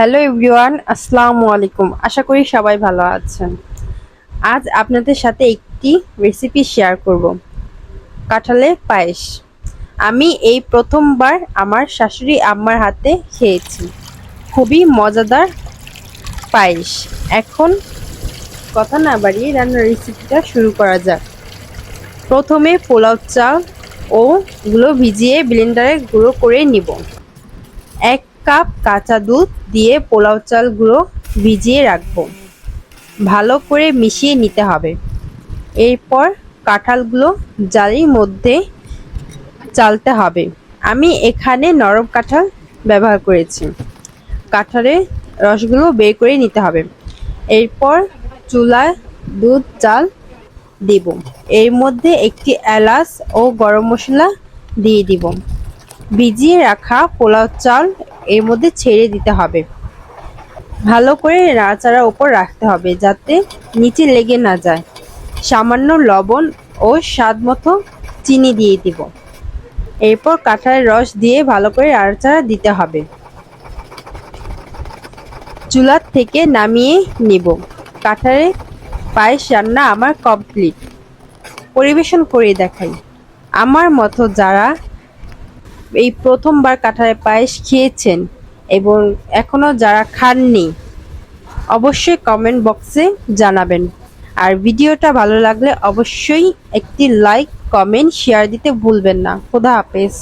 Hello everyone, আসসালামু আলাইকুম। আশা করি সবাই ভালো আছেন। আজ আপনাদের সাথে একটি রেসিপি শেয়ার করব, কাঁঠালের পায়েস। আমি এই প্রথমবার আমার শাশুড়ি আম্মার হাতে খেয়েছি। খুবই মজাদার পায়েস। এখন কথা না বাড়িয়ে রান্নার রেসিপিটা শুরু করা যাক। প্রথমে পোলাও চাল ও গুলো ভিজিয়ে ব্লেন্ডারে গুঁড়ো করে নিব। 1 কাপ কাঁচা দুধ দিয়ে পোলাও চালগুলো ভিজিয়ে রাখবো। ভালো করে মিশিয়ে নিতে হবে। এরপর কাঁঠালগুলো জালির মধ্যে চালতে হবে। আমি এখানে নরম কাঁঠাল ব্যবহার করেছি। কাঁঠালের রসগুলো বের করে নিতে হবে। এরপর চুলায় দুধ চাল দিব। এর মধ্যে একটি এলাচ ও গরম মশলা দিয়ে দিব। ভিজিয়ে রাখা পোলাও চাল এর মধ্যে ছেড়ে দিতে হবে। ভালো করে নাড়াচাড়ার উপর রাখতে হবে যাতে নিচে লেগে না যায়। সামান্য লবণ ও স্বাদ মতো চিনি দিয়ে দিব। এরপর কাঁঠালের রস দিয়ে ভালো করে নাড়াচাড়া দিতে হবে। চুলার থেকে নামিয়ে নিব। কাঁঠালের পায়েস রান্না আমার কমপ্লিট। পরিবেশন করে দেখাই। আমার মতো যারা এই প্রথমবার কাঁঠালের পায়েস খেয়েছেন এবং এখনো যারা খাননি, অবশ্যই কমেন্ট বক্সে জানাবেন। আর ভিডিওটা ভালো লাগলে অবশ্যই একটি লাইক, কমেন্ট, শেয়ার দিতে ভুলবেন না। খোদা হাফেজ।